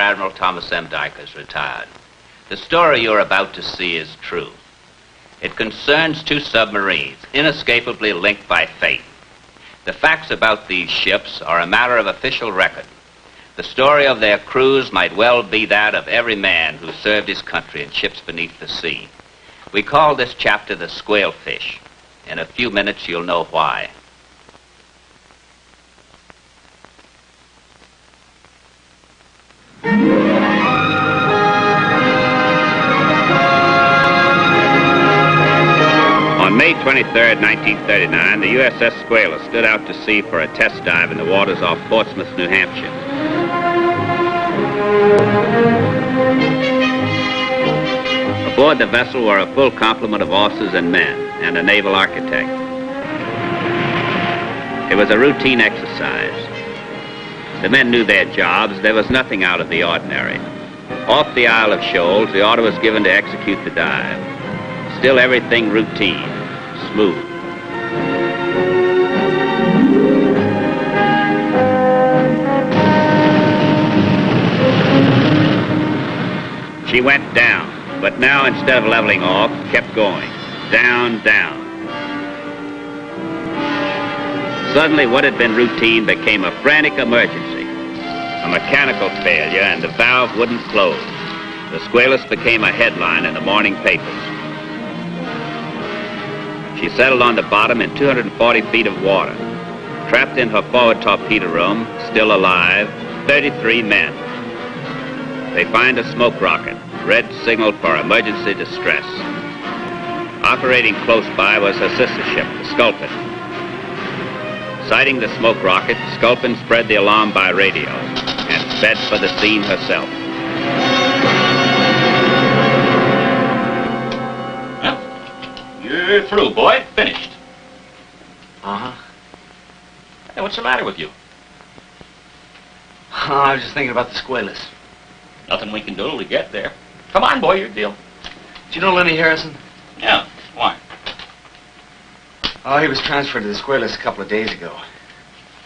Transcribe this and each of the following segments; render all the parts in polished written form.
Admiral Thomas M. Dykers, retired. The story you're about to see is true. It concerns two submarines, inescapably linked by fate. The facts about these ships are a matter of official record. The story of their crews might well be that of every man who served his country in ships beneath the sea. We call this chapter the Squailfish. In a few minutes, you'll know why. On May 23rd, 1939, the USS Sailfish stood out to sea for a test dive in the waters off Portsmouth, New Hampshire. Aboard the vessel were a full complement of officers and men, and a naval architect. It was a routine exercise. The men knew their jobs. There was nothing out of the ordinary. Off the Isle of Shoals, the order was given to execute the dive. Still everything routine, smooth. She went down, but now instead of leveling off, kept going. Down, down. Suddenly, what had been routine became a frantic emergency. A mechanical failure, and the valve wouldn't close. The Sailfish became a headline in the morning papers. She settled on the bottom in 240 feet of water. Trapped in her forward torpedo room, still alive, 33 men. They find a smoke rocket, red signal for emergency distress. Operating close by was her sister ship, the Sculpin. Sighting the smoke rocket, Sculpin spread the alarm by radio and sped for the scene herself. Well, you're through, boy. Finished. Uh-huh. Hey, what's the matter with you? Oh, I was just thinking about the Sailfish. Nothing we can do till we get there. Come on, boy, your deal. Do you know Lenny Harrison? Yeah, why? Oh, he was transferred to the Sailfish a couple of days ago.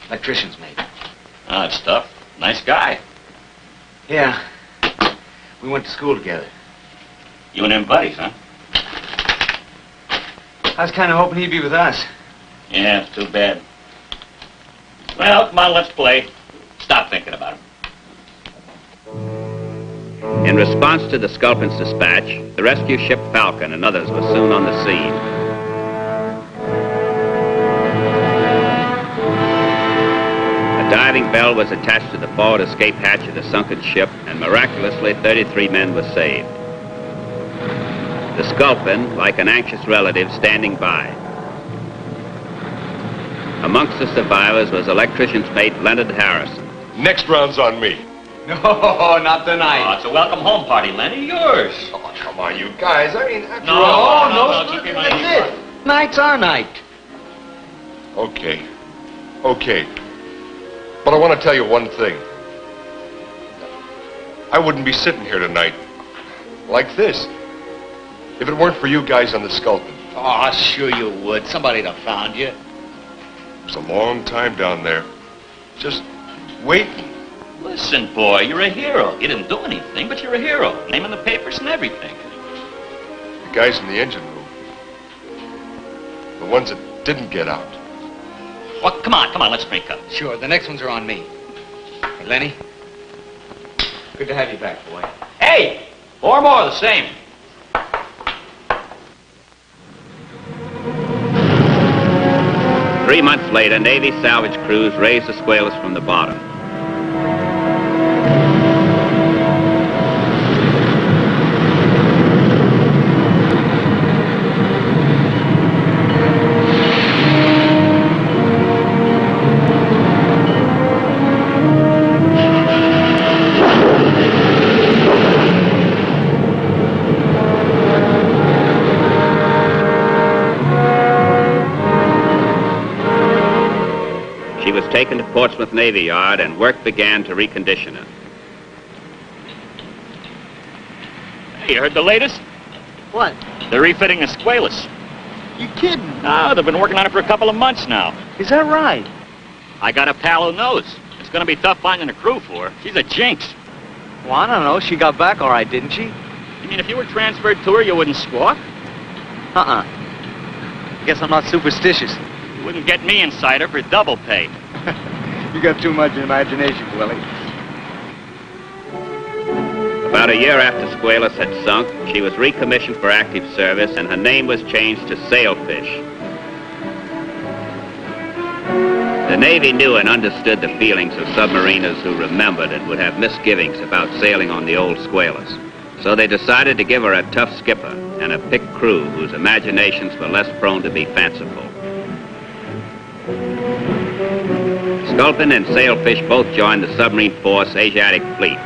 Electrician's mate. Ah, that's tough. Nice guy. Yeah. We went to school together. You and him buddies, huh? I was kind of hoping he'd be with us. Yeah, it's too bad. Well, come on, let's play. Stop thinking about him. In response to the Sculpin's dispatch, the rescue ship Falcon and others were soon on the scene. A diving bell was attached to the forward escape hatch of the sunken ship, and miraculously 33 men were saved. The Sculpin, like an anxious relative, standing by. Amongst the survivors was electrician's mate Leonard Harrison. Next round's on me. No, not tonight. Oh, it's a welcome home party, Lenny. Yours. Oh, come on, you guys. I mean, after No, all... no, keep your money. That's it. Night's our night. Okay. But I want to tell you one thing. I wouldn't be sitting here tonight like this if it weren't for you guys on the Sculpin. Oh, sure you would. Somebody'd have found you. It was a long time down there. Just waiting. Listen, boy, you're a hero. You didn't do anything, but you're a hero. Name in the papers and everything. The guys in the engine room. The ones that didn't get out. Well, come on, let's drink up. Sure, the next ones are on me. Hey, Lenny. Good to have you back, boy. Hey, 4 more of the same. Three months later, Navy salvage crews raised the Sailfish from the bottom. She was taken to Portsmouth Navy Yard, and work began to recondition her. Hey, you heard the latest? What? They're refitting the Sailfish. You kidding? No, they've been working on it for a couple of months now. Is that right? I got a pal who knows. It's going to be tough finding a crew for her. She's a jinx. Well, I don't know. She got back all right, didn't she? You mean if you were transferred to her, you wouldn't squawk? Uh-uh. Guess I'm not superstitious. You wouldn't get me inside her for double pay. You got too much imagination, Willie. About a year after Squalus had sunk, she was recommissioned for active service, and her name was changed to Sailfish. The Navy knew and understood the feelings of submariners who remembered and would have misgivings about sailing on the old Squalus. So they decided to give her a tough skipper and a picked crew whose imaginations were less prone to be fanciful. Sculpin and Sailfish both joined the submarine force Asiatic Fleet.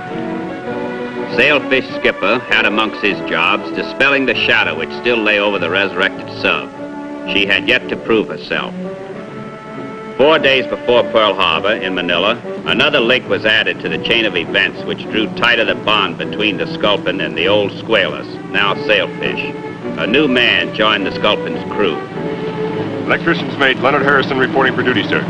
Sailfish skipper had amongst his jobs dispelling the shadow which still lay over the resurrected sub. She had yet to prove herself. 4 days before Pearl Harbor in Manila, another link was added to the chain of events which drew tighter the bond between the Sculpin and the old Squalus, now Sailfish. A new man joined the Sculpin's crew. Electrician's mate Leonard Harrison reporting for duty, sir.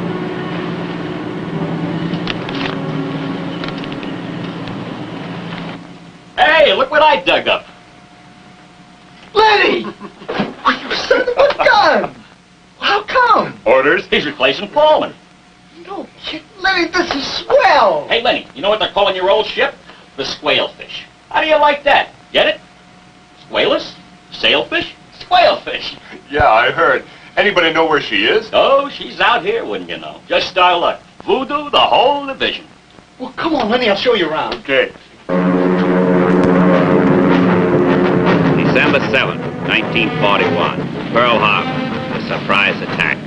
Hey, look what I dug up. Lenny! You son of a gun! How come? Orders? He's replacing Paulman. No, kid, Lenny, this is swell! Hey, Lenny, you know what they're calling your old ship? The Squailfish. How do you like that? Get it? Squalus? Sailfish? Squailfish. Yeah, I heard. Anybody know where she is? Oh, she's out here, wouldn't you know? Just our luck. Voodoo the whole division. Well, come on, Lenny, I'll show you around. Okay. December 7th, 1941, Pearl Harbor, the surprise attack.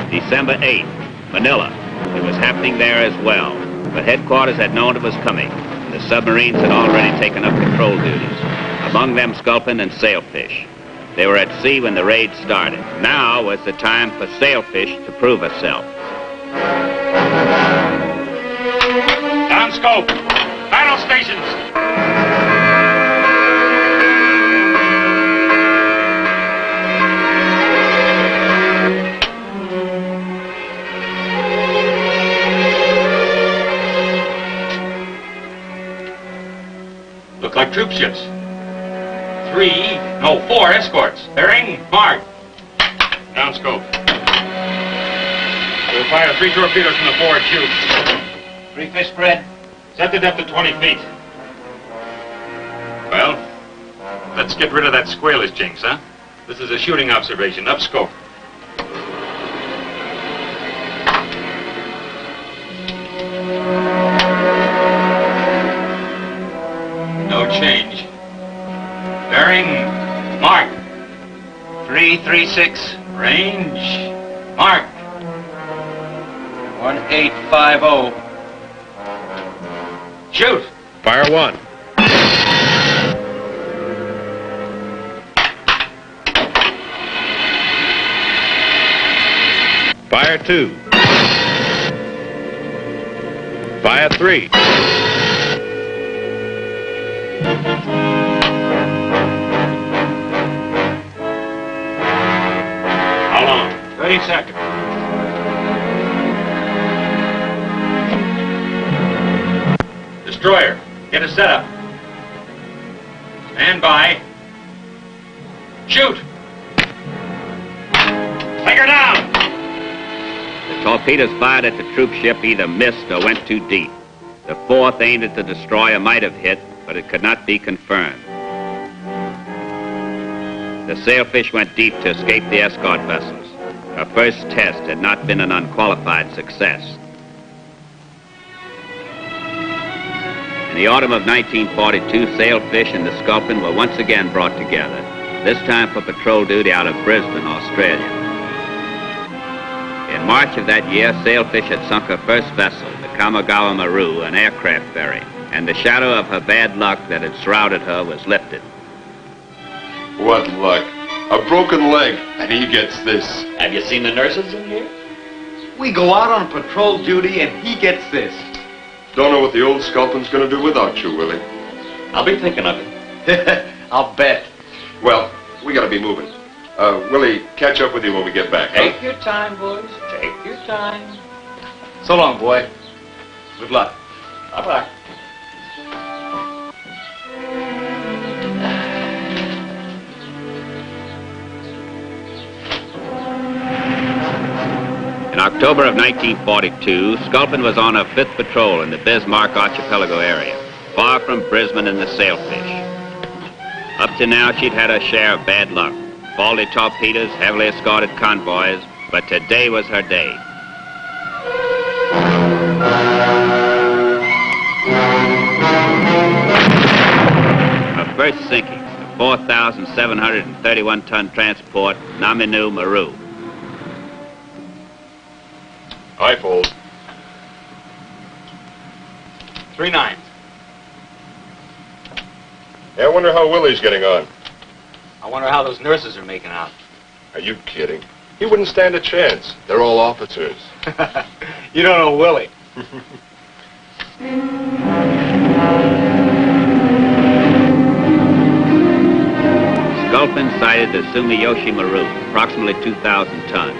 December 8th, Manila. It was happening there as well, but headquarters had known it was coming, and the submarines had already taken up patrol duties, among them Sculpin and Sailfish. They were at sea when the raid started. Now was the time for Sailfish to prove herself. Down scope. Battle stations. Look like troop ships. 4 escorts. Bearing, mark. Down scope. We'll fire 3 torpedoes from the forward tube. 3 fish spread. Set the depth to 20 feet. Well, let's get rid of that Squalus jinx, huh? This is a shooting observation, up scope. No change. Bearing, mark. 336. Range, mark. 1850. Shoot. Fire 1. Fire 2. Fire 3. How long? 30 seconds. Destroyer, get a setup. Stand by. Shoot! Take her down! The torpedoes fired at the troop ship either missed or went too deep. The fourth aimed at the destroyer might have hit, but it could not be confirmed. The Sailfish went deep to escape the escort vessels. Her first test had not been an unqualified success. In the autumn of 1942, Sailfish and the Sculpin were once again brought together, this time for patrol duty out of Brisbane, Australia. In March of that year, Sailfish had sunk her first vessel, the Kamagawa Maru, an aircraft ferry, and the shadow of her bad luck that had shrouded her was lifted. What luck. A broken leg, and he gets this. Have you seen the nurses in here? We go out on patrol duty and he gets this. Don't know what the old Sculpin's gonna do without you, Willie. I'll be thinking of it. I'll bet. Well, we gotta be moving. Willie, catch up with you when we get back. Take your time, boys. Take your time. So long, boy. Good luck. Bye-bye. In October of 1942, Sculpin was on her 5th patrol in the Bismarck Archipelago area, far from Brisbane and the Sailfish. Up to now, she'd had her share of bad luck. Faulty torpedoes, heavily escorted convoys, but today was her day. Her first sinking, the 4,731-ton transport Naminu Maru. I fold. 3 9. Yeah, I wonder how Willie's getting on. I wonder how those nurses are making out. Are you kidding? He wouldn't stand a chance. They're all officers. You don't know Willie. Sculpin sighted the Sumiyoshi Maru, approximately 2,000 tons.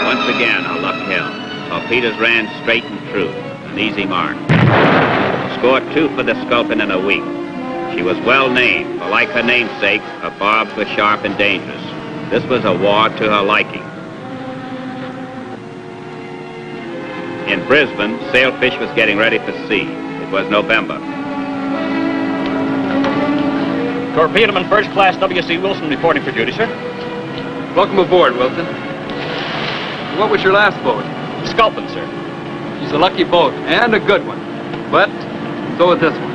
Once again, her luck held. Torpedoes ran straight and true, an easy mark. Scored 2 for the Sculpin in a week. She was well named, for like her namesake, her barbs were sharp and dangerous. This was a war to her liking. In Brisbane, Sailfish was getting ready for sea. It was November. Torpedoman First Class W.C. Wilson reporting for duty, sir. Welcome aboard, Wilson. What was your last boat? Sculpin, sir. She's a lucky boat, and a good one. But so is this one.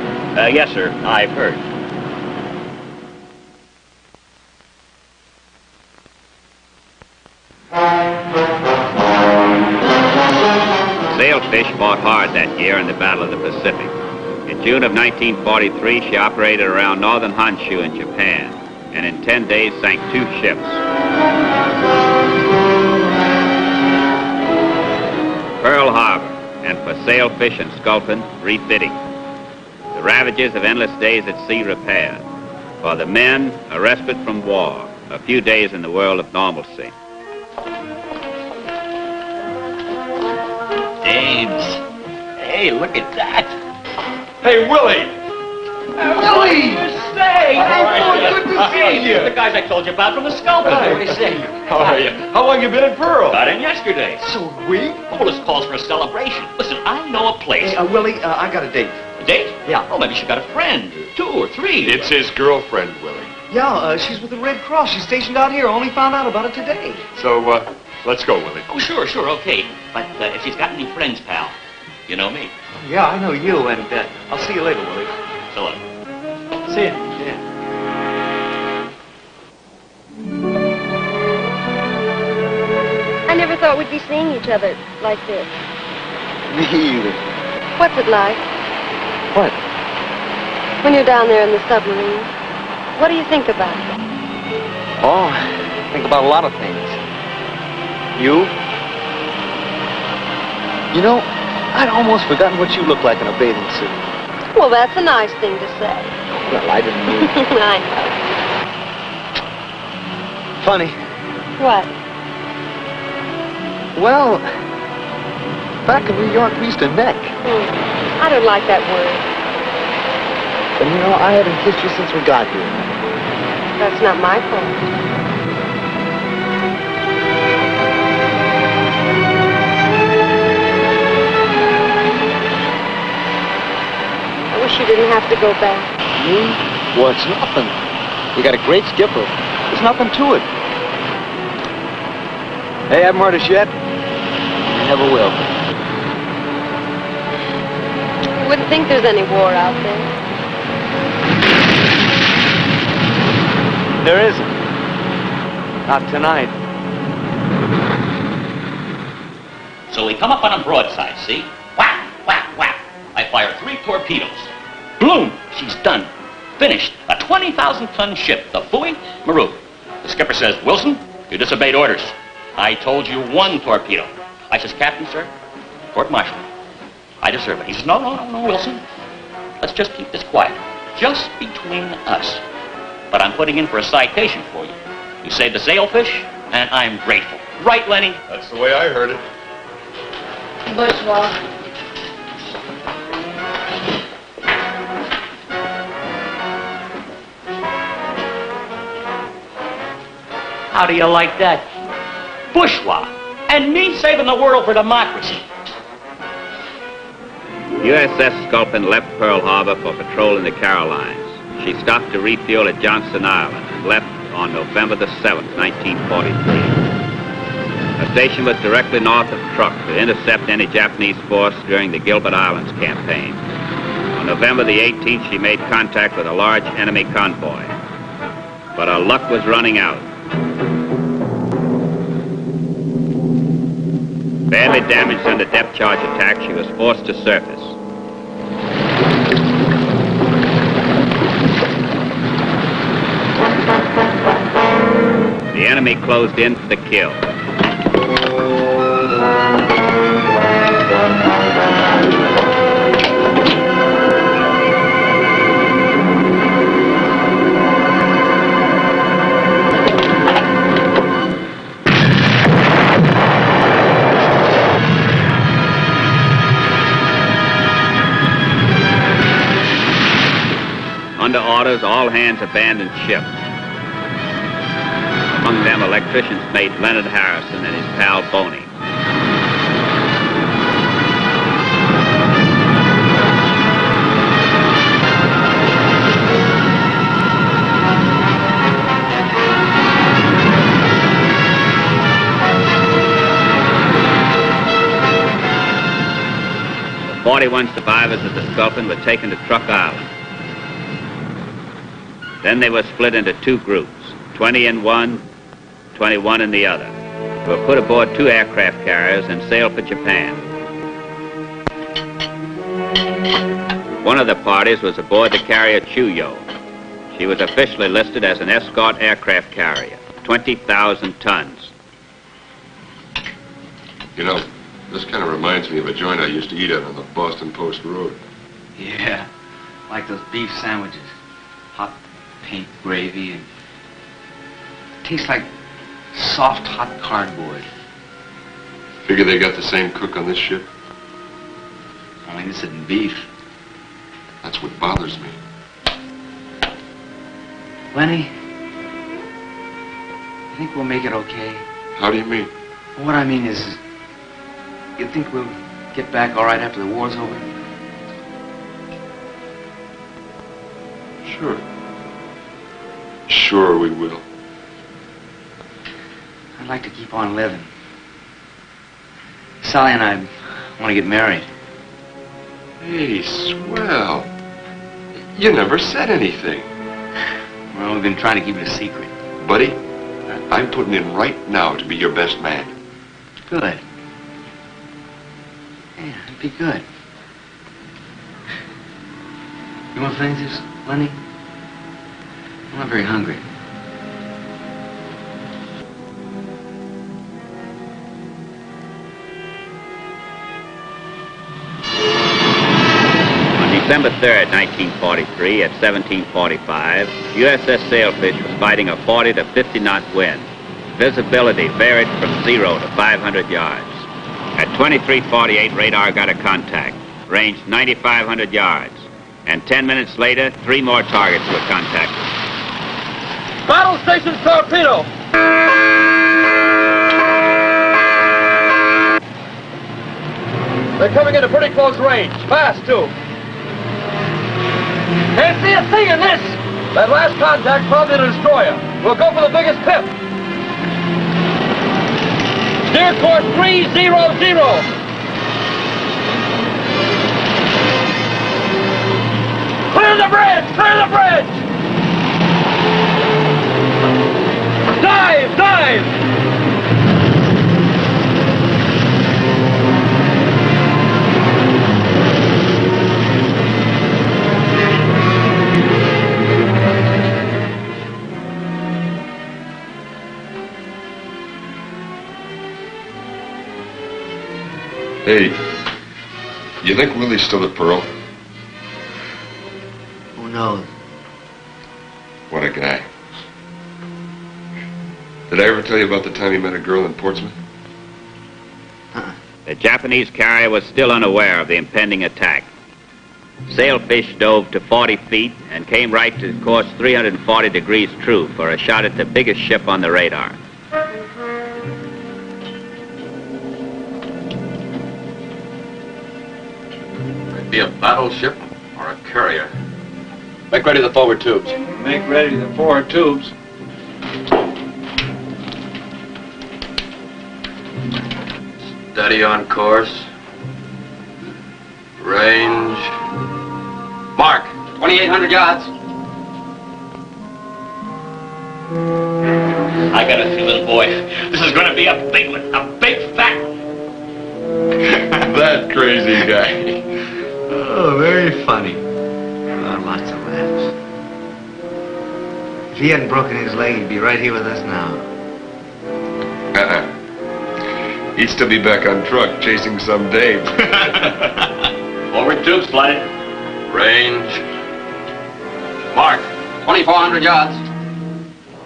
Yes, sir. I've heard. Sailfish fought hard that year in the Battle of the Pacific. In June of 1943, she operated around northern Honshu in Japan, and in 10 days sank 2 ships. Pearl Harbor, and for Sailfish and Sculpin, refitting. The ravages of endless days at sea repaired. For the men, a respite from war, a few days in the world of normalcy. Dames. Hey, look at that. Hey, Willie! Willie! Say, Hey, boy, good to see you. The guys I told you about from the Sculpin. Hey. What do you say? How are you? How long you been in Pearl? Got in yesterday. So we? Well, this calls for a celebration. Listen, I know a place. Hey, Willie, I got a date. A date? Yeah. Oh, maybe she got a friend, 2 or 3. It's his girlfriend, Willie. Yeah, she's with the Red Cross. She's stationed out here. Only found out about it today. So, let's go, Willie. Oh, sure, okay. But if she's got any friends, pal, you know me. Yeah, I know you, and I'll see you later, Willie. So long. See ya. Yeah. I never thought we'd be seeing each other like this. Me either. What's it like What? when you're down there in the submarine? What do you think about? Oh, I think about a lot of things. You? You know, I'd almost forgotten what you look like in a bathing suit. Well, that's a nice thing to say. Well, I didn't mean... I know. Funny. What? Well, back in New York, we used to neck. I don't like that word. But you know, I haven't kissed you since we got here. That's not my fault. I wish you didn't have to go back. Me? Well, it's nothing. You got a great skipper. There's nothing to it. Hey, haven't heard us yet? You never will. You wouldn't think there's any war out there. There isn't. Not tonight. So we come up on a broadside, see? Whack, whack, whack. I fire 3 torpedoes. Bloom, she's done. Finished. A 20,000-ton ship, the Fui Maru. The skipper says, Wilson, you disobeyed orders. I told you 1 torpedo. I says, Captain, sir, court-martial. I deserve it. He says, no, Wilson. Let's just keep this quiet. Just between us. But I'm putting in for a citation for you. You saved the Sailfish, and I'm grateful. Right, Lenny? That's the way I heard it. Bourgeois. How do you like that? Bourgeois. And me saving the world for democracy. USS Sculpin left Pearl Harbor for patrol in the Carolines. She stopped to refuel at Johnston Island and left on November the 7th, 1943. Her station was directly north of Truk to intercept any Japanese force during the Gilbert Islands campaign. On November the 18th, she made contact with a large enemy convoy. But her luck was running out. Badly damaged under depth charge attack, she was forced to surface. The enemy closed in for the kill. Under orders, all hands abandoned ship. Among them, electrician's mate Leonard Harrison and his pal Boney. The 41 survivors of the Sculpin were taken to Truk Island. Then they were split into 2 groups, 20 in one, 21 in the other. They were put aboard 2 aircraft carriers and sailed for Japan. One of the parties was aboard the carrier Chuyo. She was officially listed as an escort aircraft carrier, 20,000 tons. You know, this kind of reminds me of a joint I used to eat at on the Boston Post Road. Yeah, like those beef sandwiches. Hot paint gravy and tastes like soft, hot cardboard. Figure they got the same cook on this ship? Only this isn't beef. That's what bothers me. Lenny, you think we'll make it okay? How do you mean? What I mean is, you think we'll get back all right after the war's over? Sure. Sure we will. I'd like to keep on living. Sally and I want to get married. Hey, swell. You never said anything. Well, we've been trying to keep it a secret. Buddy, I'm putting in right now to be your best man. Good. Yeah, it'd be good. You want to finish this, Lenny? I'm not very hungry. December 3rd, 1943, at 1745, USS Sailfish was fighting a 40 to 50 knot wind. Visibility varied from 0 to 500 yards. At 23:48, radar got a contact, ranged 9,500 yards. And 10 minutes later, 3 more targets were contacted. Battle station torpedo! They're coming into pretty close range. Fast, too. Can't see a thing in this! That last contact probably a destroyer. We'll go for the biggest pip. Steer course 300. Clear the bridge! Clear the bridge! Dive! Dive! Hey, you think Willie's still at Pearl? Who knows? What a guy. Did I ever tell you about the time he met a girl in Portsmouth? The Japanese carrier was still unaware of the impending attack. Sailfish dove to 40 feet and came right to course 340 degrees true for a shot at the biggest ship on the radar. Could be a battleship or a carrier. Make ready the forward tubes. Make ready the forward tubes. Steady on course. Range. Mark, 2,800 yards. I got a feeling, boy, this is going to be a big one, a big fat one. That crazy guy. Oh, very funny. Oh, lots of laughs. If he hadn't broken his leg, he'd be right here with us now. He'd still be back on truck chasing some dame. Forward tubes flooded. Range. Mark, 2,400 yards.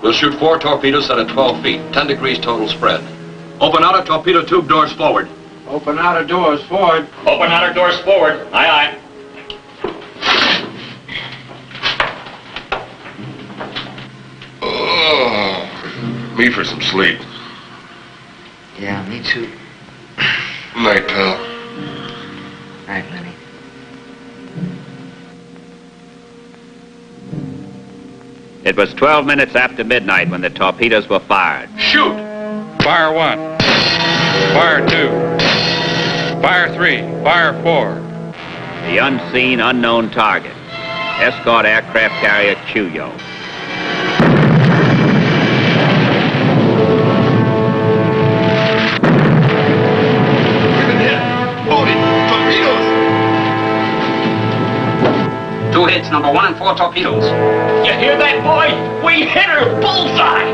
We'll shoot 4 torpedoes set at 12 feet, 10 degrees total spread. Open outer torpedo tube doors forward. Open outer doors forward. Open outer doors forward. Aye, aye. Oh, me for some sleep. Yeah, me too. Night, pal. Night, Lenny. It was 12 minutes after midnight when the torpedoes were fired. Shoot! Fire 1. Fire 2. Fire 3. Fire 4. The unseen, unknown target, escort aircraft carrier Chuyo. Two hits, number 1 and 4 torpedoes. You hear that, boy? We hit her bullseye.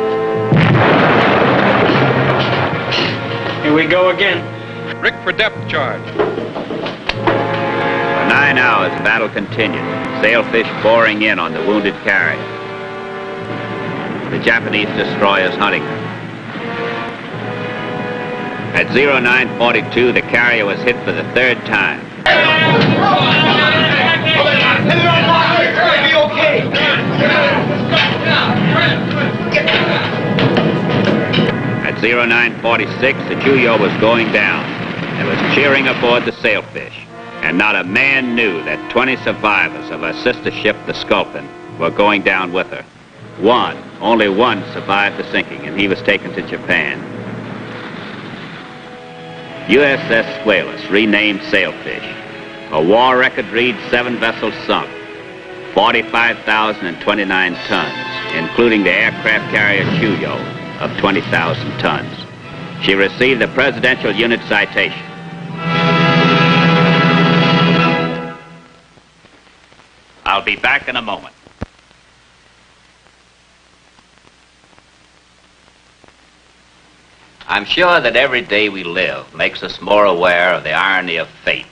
Here we go again. Rick for depth charge. For 9 hours, the battle continued, Sailfish boring in on the wounded carrier. The Japanese destroyers hunting her. At 0942, the carrier was hit for the 3rd time. At 0946, the Chuyo was going down. There was cheering aboard the Sailfish, and not a man knew that 20 survivors of her sister ship, the Sculpin, were going down with her. Only one survived the sinking, and he was taken to Japan. USS Squailfish, renamed Sailfish. A war record reads 7 vessels sunk, 45,029 tons, including the aircraft carrier Chuyo of 20,000 tons. She received the Presidential Unit Citation. I'll be back in a moment. I'm sure that every day we live makes us more aware of the irony of fate.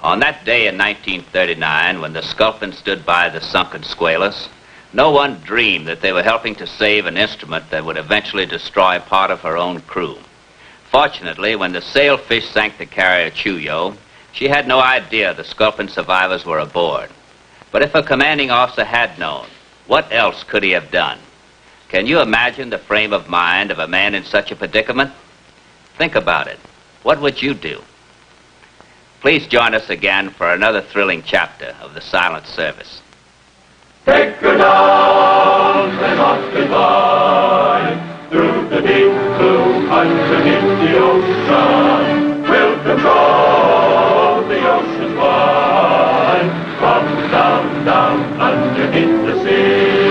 On that day in 1939, when the Sculpin stood by the sunken Squalus, no one dreamed that they were helping to save an instrument that would eventually destroy part of her own crew. Fortunately, when the Sailfish sank the carrier Chuyo, she had no idea the Sculpin survivors were aboard. But if a commanding officer had known, what else could he have done? Can you imagine the frame of mind of a man in such a predicament? Think about it. What would you do? Please join us again for another thrilling chapter of the Silent Service. Take her down and up goodbye, through the deep blue underneath the ocean. We'll control the ocean wide, from down, down underneath the sea.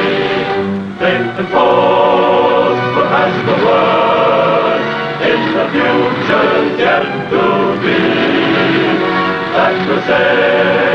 Faith and force will pass the word in the future's yet to be. That will say